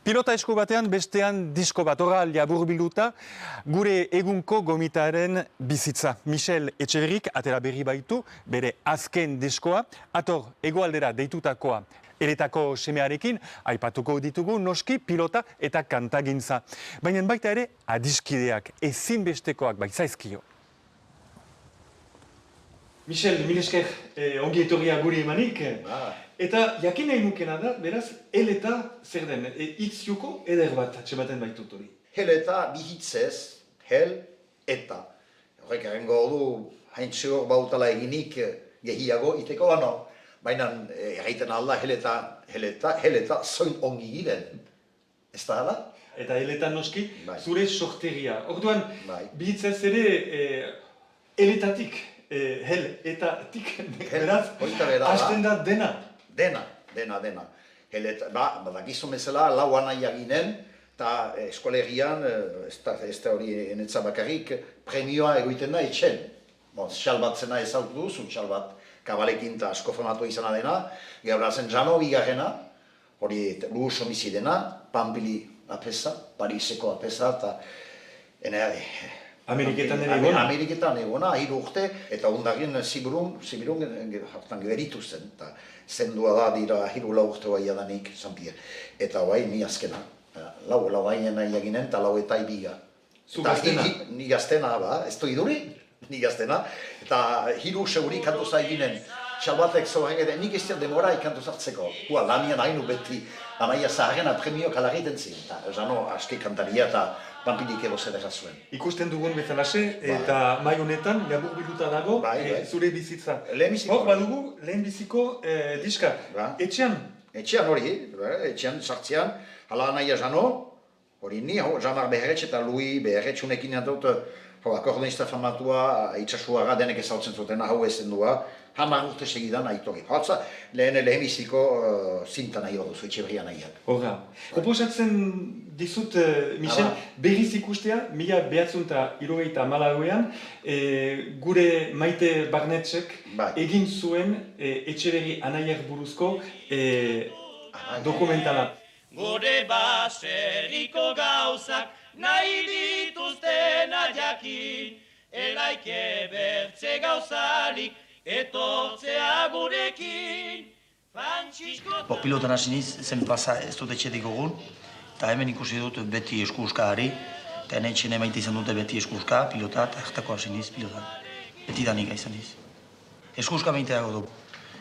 Pilota esku batean bestean disko bat oraldia burbiluta gure egunko gomitaren bizitza. Michel Etxeberrik atera berri baitu bere azken diskoa, ator hegoaldera deitutakoa. Eretako semearekin aipatuko ditugu noski pilota eta kantagintza. Baina baita ere adiskideak ezinbestekoak baitzaizkio. Michel, mil esker ongi etorria gure emanik. Eta jakin nahi nukena da, beraz, hel eta zer den, hitz joko eder bat atxematen baitut hori. Hel eta bi hitzez, hel eta. Horrek erengo du, haintxe hor bautala eginik gehiago iteko bano. Baina erraiten alda hel eta zoin ongi giren. Ez da hala? Eta hel eta noski, zure sorteria. Orduan, bi hitzez ere heletatik, hel eta tik, beraz, hasten da dena. Dena. Heleta, badakizu bezala, lau anaia ginen, eta eskolegian, ez da hori enetza bakarrik, premioa egoiten da etxen. Txal bat zena ezautu duzu, txal bat kabalekin eta asko formatu izana dena, gehorazen Jano bigarrena, hori Luus omizi dena, Pampili apesa, Pariseko apesa, eta Ameriketan ere egona? Ameriketan egona, 3 urte, eta ondagin Zibirun hartan geberitu zen. Zendua da dira 3 urte bai adanik, Jean-Pierre. Eta bai, ni azkena. Lau hainen nahi eginen, eta 9 eta ibiga. Zu gaztena? Ni gaztena, ez du iduri, ni gaztena. Eta 3 seguri kantu zaiginen. Txalbatek zoren edo, nik ez dira demora ikantu zartzeko. Lanian hainu beti, anaia zaharena premio kalariten zin. Jano, aski kantaria eta Pampilik ero zedera zuen. Ikusten dugun bezalase, eta mai honetan, labur biluta dago, zure bizitza. Lehenbiziko. Hor badugu, lehenbiziko diska. Etxean? Etxean hori, etxean sartzean, hala anaia Jano, hori ni, Jean-Marc Beherretx eta Louis Beherretx unekin dut, akordonista famatua, itxasuaga denek ezautzen zuten, hau ezen dua, 10 urte segidan aitori. Hotza, lehenbiziko zinta nahi duzu, Etxeberria nahiak. Horra. Proposatzen dizut, Michel, berriz ikustea, 1974an, gure Maite Barnetxek egin zuen Etxeberri anaiak buruzko dokumentala. Gure baseriko gauzak nahi dituztena jakin, elaike bertze gauzalik etortzea gurekin. Pilotan hasi niz, zen plaza ez dut etxetik gogun, eta hemen ikusi dut beti eskuuska hari, eta hemen etxene maite izan dute beti eskuuska, pilota, eta hartako hasi niz pilotan. Beti danik izan niz. Eskuuska maitea du.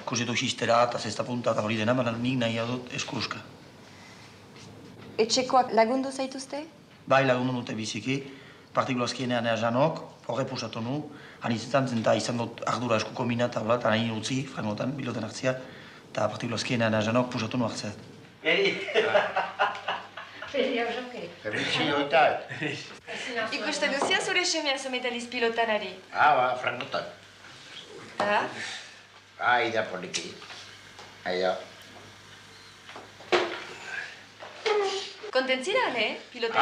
Ikusi dut xistera eta zesta punta eta hori dena, baina nik nahi dut eskuuska. Etxekoak lagundu zaituzte? Bai, lagundu dute biziki. Partikulazkienean Janok, horre pusatu nu, anizetan zen eta izan dut ardura eskuko mina eta hola, eta nahi utzi, frangotan, pilotan hartzia, eta partikulazkienean Janok pusatu nu hartzea. Ikusten duzia zure semea zometaliz pilotan ari? Frangotan. Da poliki. Kontentzira, pilotan?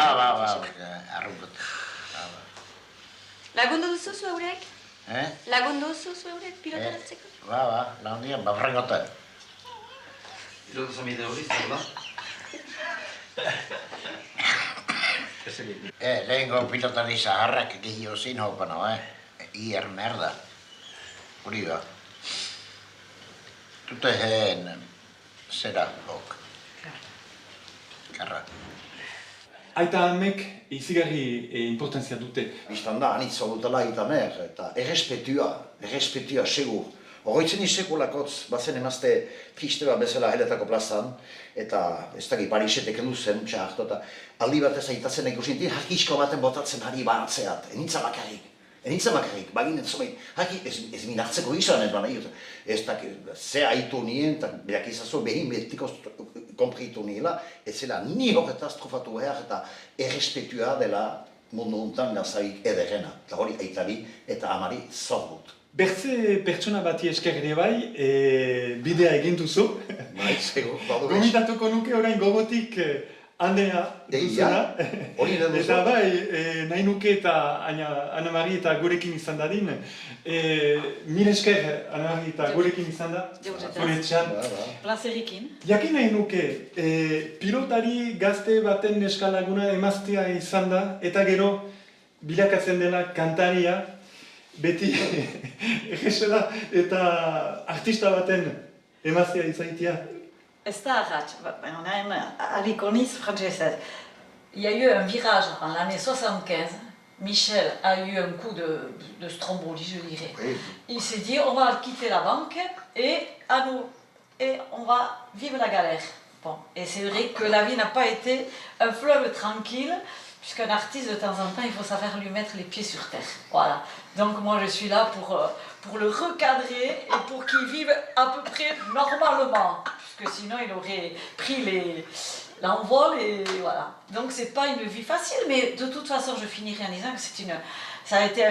Arrunkot. Lagundu duzu zu eurek? Lagundu duzu zu eurek pilotan hartzeko? Lagundian, frangotan. Pilotan zamite hori, zela? Lehenko pilotari zaharrak gehio zin hopano, Ier merda. Hori da. Tute zera hok. Karra. Aita amek izigarri importantzia dute. Bistan da, anitza dutela eta mer, eta errespetua segur. Horroitzen izekulakotz, bazen emazte triste bat bezala heletako plazan, eta ez daki Parisetek heldu zen, txartu, eta aldi bat ez aitatzen ikusin, hakisko baten botatzen hari baratzeat, enitza bakarrik, baginen zomeit, ez minartzeko izan, ez daki, ze haitu nien, eta berak izazu behin betiko kompritu niela, ez zela ni horretaz trofatu behar, eta errespetua dela mundu untan gazaik ederrena, eta hori aitari eta amari zordut. Bertze pertsona bati esker ere bai, bidea egin duzu. Bai, segur, badu bez. Gomitatuko nuke orain gogotik Andrea, Egia, hori da duzu. eta bai, nahi nuke eta Ana-Mari eta gurekin izan dadin. Mil esker, Ana-Mari eta gurekin izan da, zure etxean. Plazerikin. Jakin nahi nuke, pilotari gazte baten neskalaguna emaztea izan da, eta gero bilakatzen dela kantaria, beti egesela eta artista baten emaztea izaitia. Ez da arratx, on a aliconis française. Il y a eu un virage en l'année 75. Michel a eu un coup de stromboli, je dirais. Oui. Il s'est dit, on va quitter la banque et on va vivre la galère. Bon, et c'est vrai que la vie n'a pas été un fleuve tranquille, puisqu'un artiste, de temps en temps, il faut savoir lui mettre les pieds sur terre. Voilà. Donc moi, je suis là pour le recadrer et pour qu'il vive à peu près normalement. Puisque sinon, il aurait pris l'envol et voilà. Donc c'est pas une vie facile, mais de toute façon, je finirai en disant que ça a été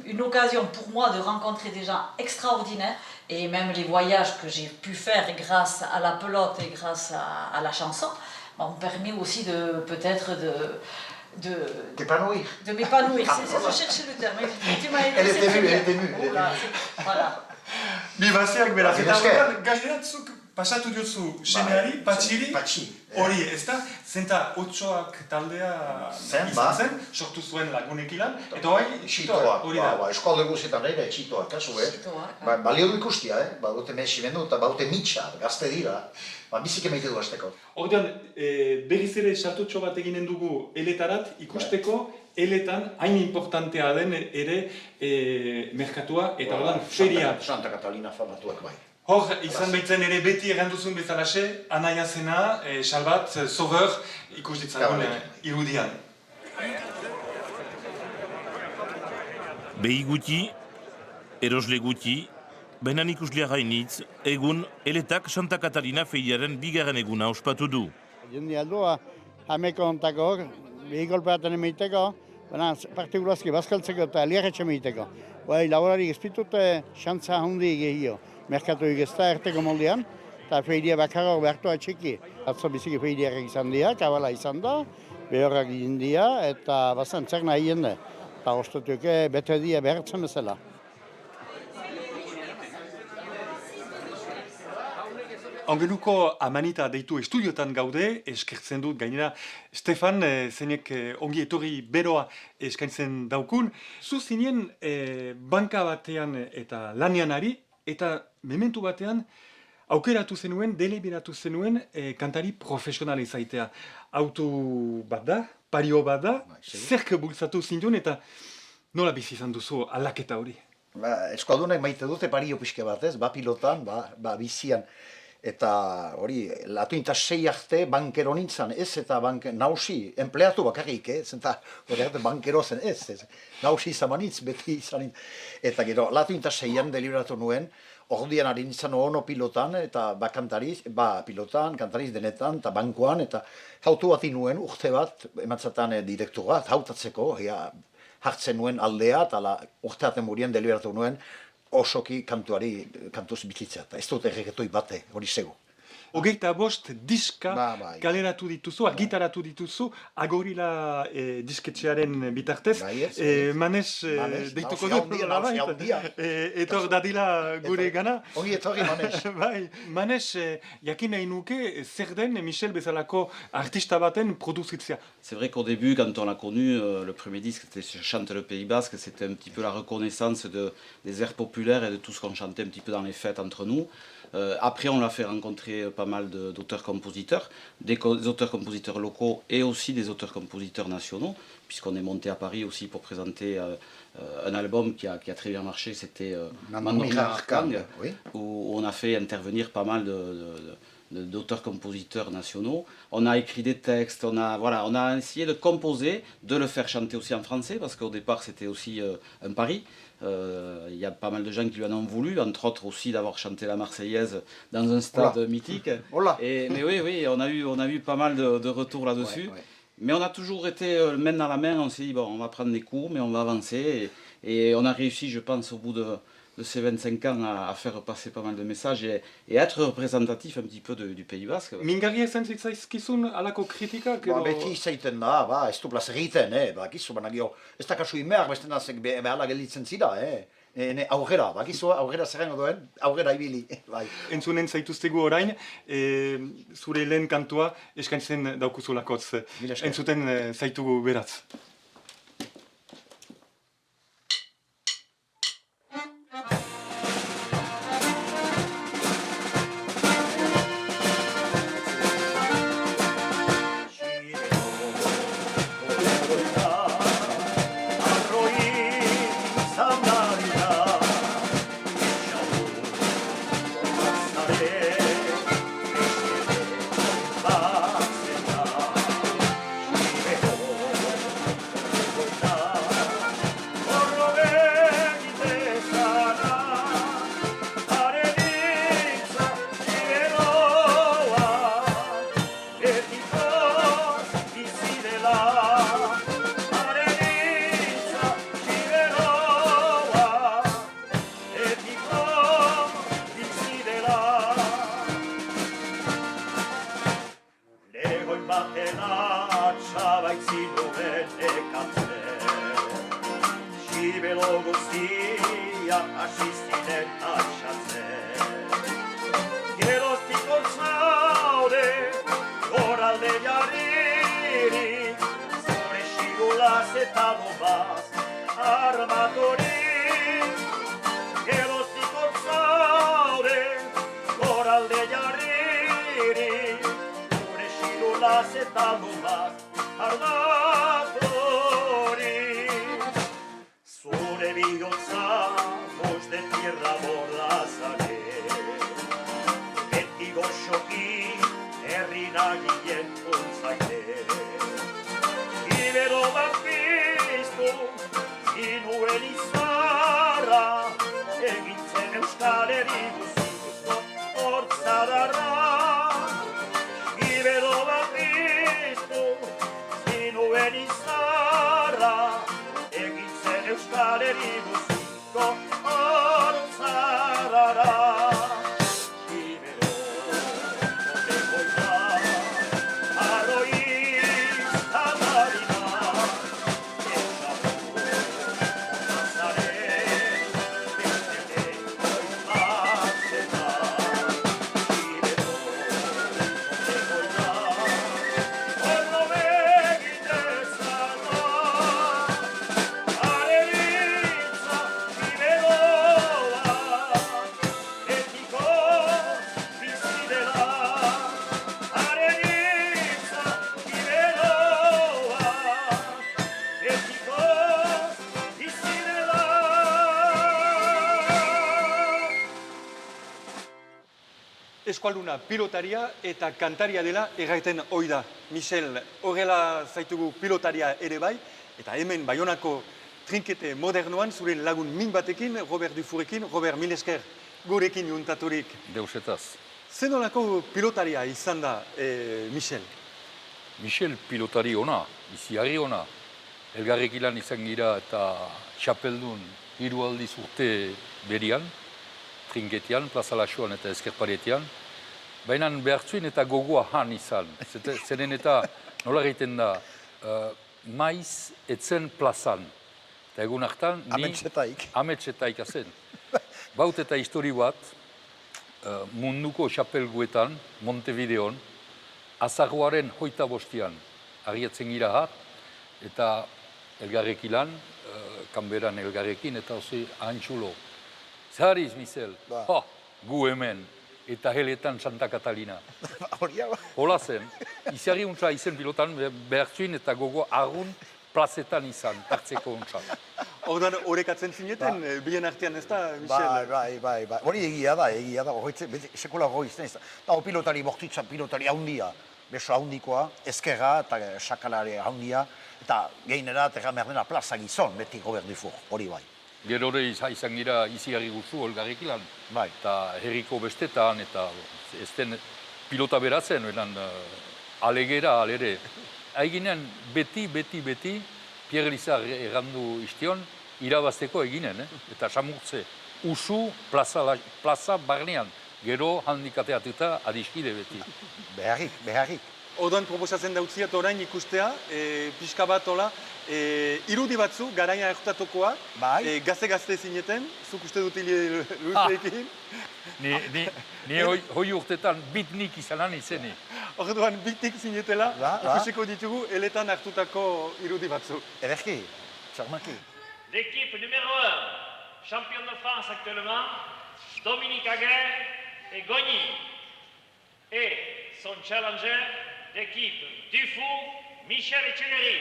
une occasion pour moi de rencontrer des gens extraordinaires. Et même les voyages que j'ai pu faire grâce à la pelote et grâce à la chanson m'ont permis aussi D'épanouir. de m'épanouir. Je cherchais le terme. Tu m'as aidé, Elle c'est était très émue, bien. elle était émue. Voilà, voilà. Bibaziak beraz, Mil eta esker. horretan gaineratzuk pasatu diozu semeari, patxiri, Patxi. hori, ez da, zenta otsoak taldea Zen, izan ba. zen, sortu zuen lagunekin lan, eta hori, Txitoak, hori da. eskualde guztietan ere txitoak, kasu, Txitoak, Balio du ikustia, badute meximendu eta badute mitxa, gazte dira. Biziki maite du azteko. Ordean, berriz ere sartutxo bat eginen dugu eletarat ikusteko, eletan hain importantea den ere merkatua eta ordan feria. Santa Catalina famatuak bai. Hor, izan baitzen ere beti erranduzun bezalaxe, Anaia zena, Salbat, Sauveur, ikus ditzagun irudian. Behi guti, erosle guti, baina ikuslia gainitz, egun eletak Santa Catalina feiaren bigarren eguna ospatu du. Jende aldua, hameko ontako hor, behi golpeaten emeiteko, baina partikulazki bazkaltzeko eta liarretxe emeiteko. Bai, laborari ezpitute xantza handi gehio. Merkatu egezta erteko moldean, eta feiria bakarra hor behartua txiki. Atzo biziki feiriarek izan dira, kabala izan da, behorrak egin dira, eta bazan txak nahi jende. Eta ostatuke bete dia behartzen bezala. Ongenuko Amanita deitu estudiotan gaude, eskertzen dut gainera Stefan, zeinek ongi etorri beroa eskaintzen daukun. Zu zinen banka batean eta lanean ari, eta mementu batean aukeratu zenuen, deliberatu zenuen kantari profesionala izaitea. Autu bat da, pario bat da, zerk bultzatu zinduen eta nola bizi izan duzu aldaketa hori? Eskualdunek maite dute pario pixke bat ez, ba pilotan, ba bizian. Eta hori, latuinta 6 arte bankero nintzen, ez eta nausi, empleatu bakarrik, zenta hori bankero zen ez. Nausi izan manitz, beti izan nintzen. Eta gero, latuinta 6an deliberatu nuen, ordian ari nintzen ono pilotan, eta pilotan, kantariz denetan, eta bankoan, eta hautu bat nuen urte bat, ematzatan direktora, hautatzeko, hartzen nuen aldea, eta urte baten murien deliberatu nuen, osoki kantuz bitzitza, eta ez dut erreketoi bate, hori sego. 25 diska Bai. kaleratu dituzu, argitaratu dituzu, Agorila disketxearen bitartez. Bai, Manez deituko dut, etor dadila gure gana. Ongi etorri, Manez. Bai, Manez, jakin nahi nuke, zer den Michel bezalako artista baten produzitzea. C'est vrai qu'au début, quand on l'a connu, le premier disque, c'était Chante le Pays Basque, c'était un petit peu la reconnaissance des airs populaires et de tout ce qu'on chantait un petit peu dans les fêtes entre nous. Après, on l'a fait rencontrer pas mal d'auteurs-compositeurs, des auteurs-compositeurs locaux et aussi des auteurs-compositeurs nationaux, puisqu'on est monté à Paris aussi pour présenter un album qui a très bien marché, c'était Mandormira Kang, où on a fait intervenir pas mal d'auteurs-compositeurs nationaux. On a écrit des textes, on a essayé de composer, de le faire chanter aussi en français, parce qu'au départ c'était aussi un pari. Il y a pas mal de gens qui lui en ont voulu, entre autres aussi d'avoir chanté la Marseillaise dans un stade mythique. Mais oui, on a eu pas mal de retours là-dessus. Ouais. Mais on a toujours été main dans la main, on s'est dit bon, on va prendre des coups, mais on va avancer. Et on a réussi, je pense, au bout de ces 25 ans à faire passer pas mal de messages et être représentatif un petit peu du Pays Basque. Mingarria izan zitzaizkizun alako kritikak edo... Beti izaiten da, ez du plazer egiten, bakizu, baina gero, ez da kasu imeak beste nazek behala gelditzen zira, aurrera, bakizu, aurrera zerren duen, aurrera ibili, bai. Entzunen zaituztegu orain, zure lehen kantua eskaintzen daukuzulakotz. Mila esker. Entzuten zaitugu beratz. Eskualduna pilotaria eta kantaria dela erraiten ohi da. Michel, horrela zaitugu pilotaria ere bai, eta hemen Baionako trinkete modernoan zure lagun min batekin, Robert Dufourrekin. Robert, mil esker gurekin juntaturik. Deusetaz. Zenolako pilotaria izan da, Michel? Michel pilotari ona, biziari ona. Elgarrekin lan izan gira eta txapeldun 3 aldiz urte berian, trinketian, Plaza Laxoan eta Eskerparetian. Baina behartzuin eta gogoa han izan. Zeren eta nola egiten da, maiz etzen plazan. Eta egun hartan, ni... Ametsetaik azen. Baut eta histori bat, munduko txapelguetan, Montevideon, azaruaren 25an, ariatzen gira hat, eta elgarrekilan, kanberan elgarrekin, eta osi antxulo. Zahariz, Michel, gu hemen, eta heletan Santa Catalina. Hola zen, izarri untsa izen pilotan behartzuin eta gogo argun plazetan izan, hartzeko untsa. Hordan horrekatzen zineten, bien artean ez da, Michel? Bai. Hori egia da, sekula hori izan ez da. Da, pilotari bortitza, pilotari haundia, beso haundikoa, eskerra eta sakalari haundia, eta gehinera terra merdena plaza gizon, beti Robert Dufour, hori bai. Gero hori izan gira izigarri guzu olgarrekilan. Bai. Eta herriko bestetan, eta ez den pilota beratzen, alegera, alere. Aiginean beti, Pierre Lizar errandu istion, irabazteko eginen, eta samurtze. usu plaza barnean. Gero handikateatuta adiskide beti. Beharrik. Odan proposatzen dautziat orain ikustea, pixka bat hola, irudi batzu, garaia ertatokoa, gazte zineten, zuk uste dut Luisekin. Ni hoi urtetan bitnik izanan izeni. Orduan bitnik zinetela, ikusiko ditugu eletan hartutako irudi batzu. Ederki, txarmaki. L'équipe numéro 1, champion de France actuellement, Dominique Aguerre et Gogny. Et son challenger d'équipe Dufour, Michel Echeverry.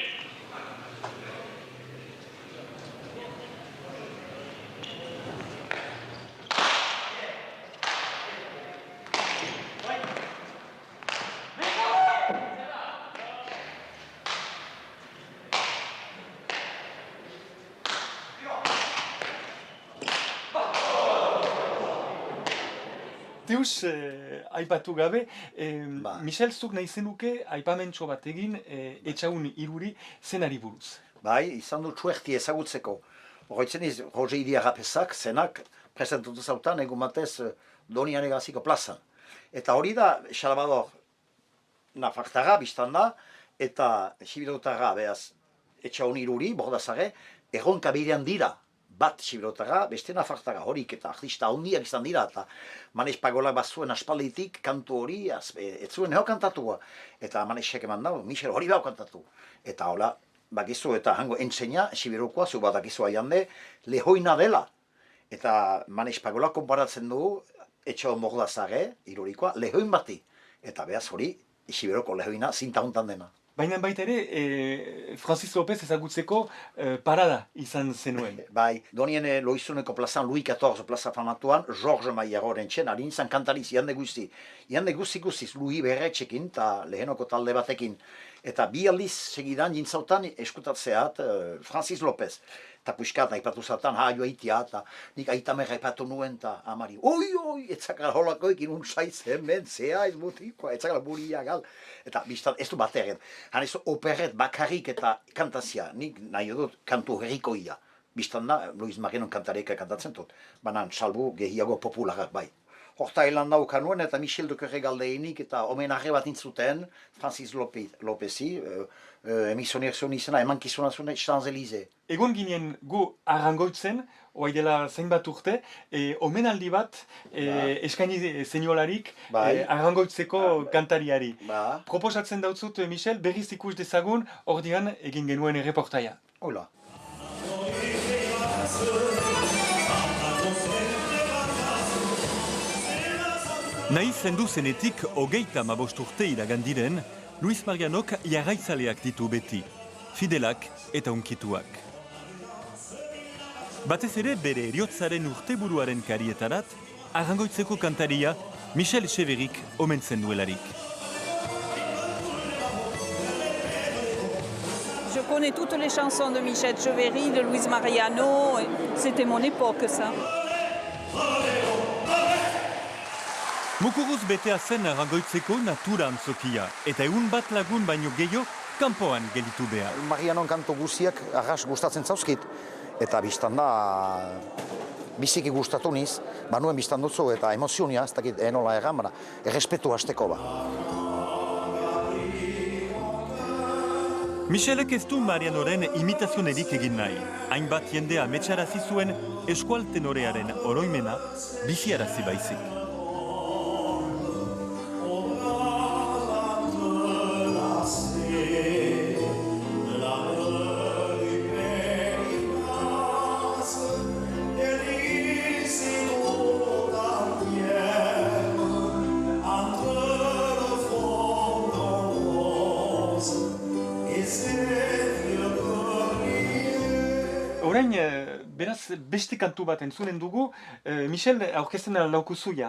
Deus, aipatu gabe, Michel, zuk nahi zenuke aipamentxo bat egin etxaun iruri zenari buruz. Bai, izan dut txuerti ezagutzeko. Horretzen iz, Roger Idiarrapesak zenak presentutu zautan egun batez Donian egaziko plazan. Eta hori da, Salvador Nafartara biztan da, eta Xibirotarra, behaz, etxaun iruri, bordazare, erronka bidean dira. Bat Xibirotarra, beste Nafartara, horik eta artista hondiak izan dira, eta Manes Pagolak bat zuen aspalditik kantu hori, ez zuen hau kantatua. Eta Manesek eman da, Michel hori bau kantatu. Eta hola, bakizu eta hango entzeina, Xibirokoa, zu bat akizu aiande, lehoina dela. Eta Manes Pagolak konparatzen du, etxo mordazare, irurikoa, lehoin bati. Eta behaz hori, Xibiroko lehoina zinta hontan dena. Baina baita ere, Francis López ezagutzeko parada izan zenuen. Bai, Donien Loizuneko plazan, Louis XIV plaza famatuan, George Maiagoren txen, harin izan kantariz, jande guzti. Jande guzti-guztiz, Louis Berretxekin, eta lehenoko talde batekin. Eta bi aldiz segidan jintzautan eskutatzeat Francis López. Eta puiskat, aipatu zatan, joa itia, eta nik aitamerra aipatu nuen, eta amari, oi, etzakara holakoekin unsaiz hemen, zea ez mutikoa, etzakara buria gal. Eta biztan, ez du bat eren. Han ez operet bakarrik eta kantazia, nik nahi dut kantu herrikoia. Biztan da, Luis Marinon kantareka kantatzen dut, banan salbu gehiago popularak bai. Horta helan dauka nuen eta Michel de Curre galdeinik eta homenarre bat intzuten, Francis Lópezi, emisioner zuen izena, emankizuna zuen Champs-Élysées. Egon ginen gu arrangoitzen, oai dela zainbat urte, omenaldi bat eskaini zeniolarik arrangoitzeko kantariari. Proposatzen dautzut, Michel, berriz ikus dezagun, ordian egin genuen erreportaia. Hola. Nahi zendu zenetik 35 urte iragandiren, Luis Marianok jarraitzaleak ditu beti, fidelak eta unkituak. Batez ere bere eriotzaren urteburuaren karietarat, arrangoitzeko kantaria Michel Echeverrik omentzen duelarik. Je connais toutes les chansons de Michel Echeverry, de Luis Mariano, c'était mon époque ça. Mukuruz betea zen arrangoitzeko natura antzokia, eta egun bat lagun baino gehiago kanpoan gelitu behar. Marianon kanto guziak arras gustatzen zauzkit, eta biztan da biziki gustatu niz, banuen biztan dutzu eta emozionia, ez dakit enola erran, errespetu hasteko ba. Michelek ez du Marianoren imitazionerik egin nahi. Hainbat jendea metxarazi zuen eskual tenorearen oroimena biziarazi baizik. Orain, beraz, beste kantu bat entzunen dugu, Michel, aurkezten laukuzuia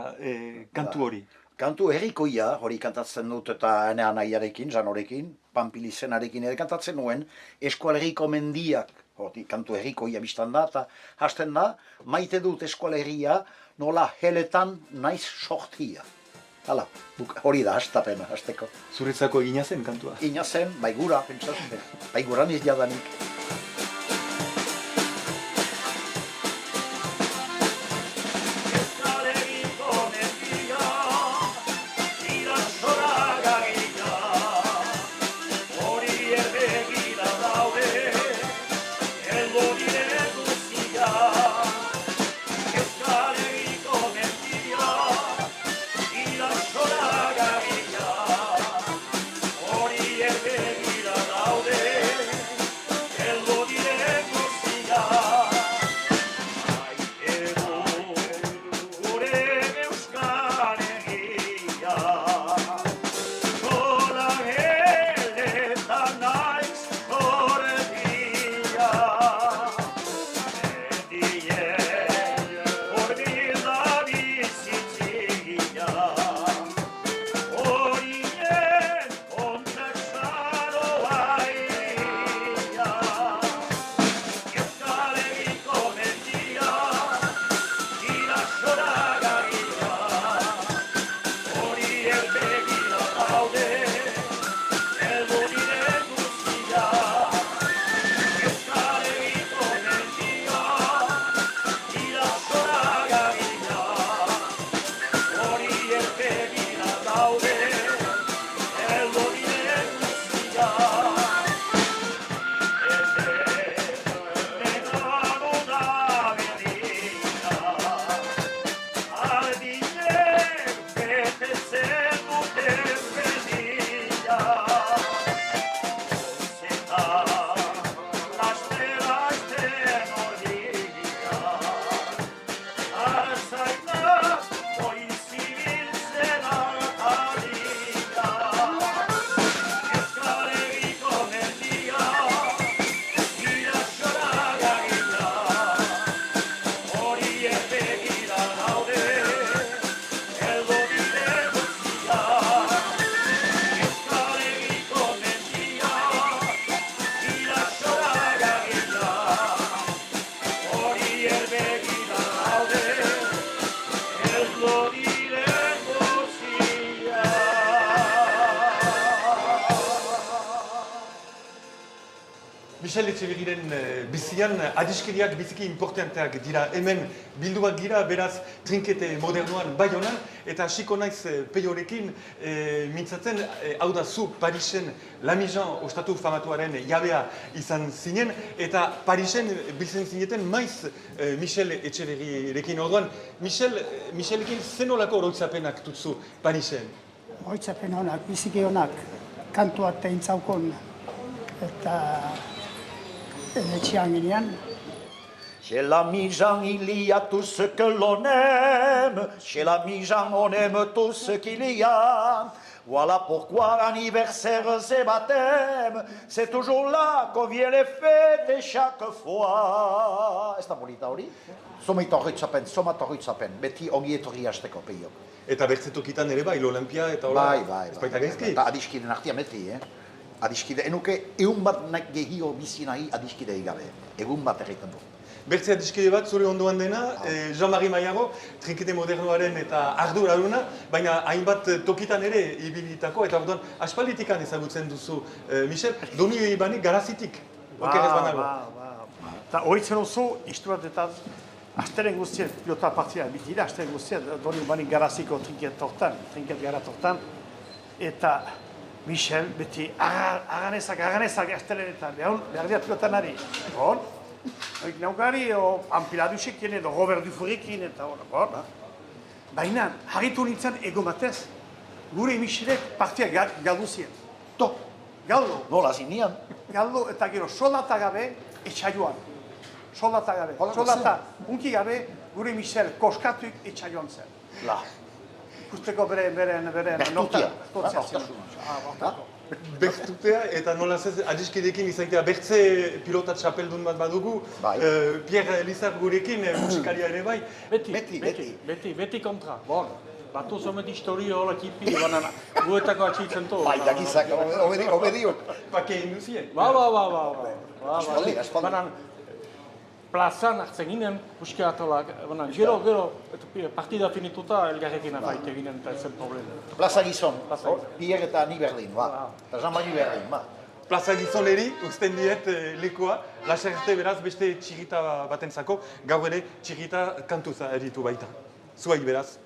kantu hori. Kantu herrikoia, hori kantatzen dut eta ene anaiarekin, Janorekin, Pampilizenarekin ere kantatzen nuen, eskualeriko mendiak, hori kantu herrikoia biztan da, eta hasten da, maite dut eskualeria nola heletan naiz sortia. Hala, hori da, hastapena, hasteko. Zuretzako egina zen kantua? Egina zen, baigura, pentsatzen, baiguran ez jadanik. Michel Etxeberriren bizian adiskeriak biziki importanteak dira. Hemen bilduak dira, beraz trinkete modernoan Baionan, eta hasiko naiz Peiorekin mintzatzen, hau da zu Parisen Lamijan ostatu famatuaren jabea izan zinen, eta Parisen biltzen zineten maiz Michel Etxeberrirekin. Orduan, Michelekin zenolako oroitzapenak tutzu Parisen? Oroitzapen honak, biziki honak, kantuak teintzaukon, eta etxean ginean. Chez l'Amijan, il y a tout ce que l'on aime. Chez l'Amijan, on aime tout ce qu'il y a. Voilà pourquoi anniversaires et baptêmes, c'est toujours là qu'on vient les fêter chaque fois. Ez da polita hori? Somat horritzapen, beti ongi etorri hasteko peio. Eta bertzetokitan ere bai, Olympia eta hola. Bai. Ez baita gaizki? Eta adiskiden artian beti, Adiskide, enuke egun bat gehio bizi nahi adiskidei gabe. Egun bat egiten du. Bertze adiskide bat zure ondoan dena, Jean-Marie Maillago, trinkete modernoaren eta arduraduna, baina hainbat tokitan ere ibilitako, eta orduan aspalditikan ezagutzen duzu, Michel, Doni Ibani garazitik, okerrez banago. Eta horitzen oso, istuatetan, asteren guztien, pilota partia bitira, asteren guztien, Doni Ibani garaziko trinket garatortan, eta Michel, beti, aganezak, astelenetan, behar dira pilotan ari. Hor, naukari, Ampiladusek jene, Robert Dufurikin, eta hor, baina, harritu nintzen ego batez, gure Michelek partia galdu zien. Galdu. Nola zinean? Galdu, eta gero, soldata gabe, etxaioan. Soldata gabe. Soldata, unki gabe, gure Michel koskatuik etxaioan zen. La. Ikusteko beren Bertutia. Bertutea eta nola zez adiskidekin izaitea bertze pilota txapeldun bat badugu, Pierre Elizar gurekin musikaria ere bai. Beti kontra. Bon, batu zomet historio hola kipi, banan guetako atxitzen to. Bai, dakizak, obediok. Pake induzien. Ba. Banan, plazan hartzen ginen, puske atolak, gero, partida finituta elgarrekin afaite ginen eta ezen problema. Plaza Gizon, Pierre eta ni berdin, eta Jean-Marie berdin, Plaza Gizoneri, uzten diet lekoa, lasarte beraz beste txirita batentzako, gaur ere txirita kantuza eritu baita. Zuai beraz.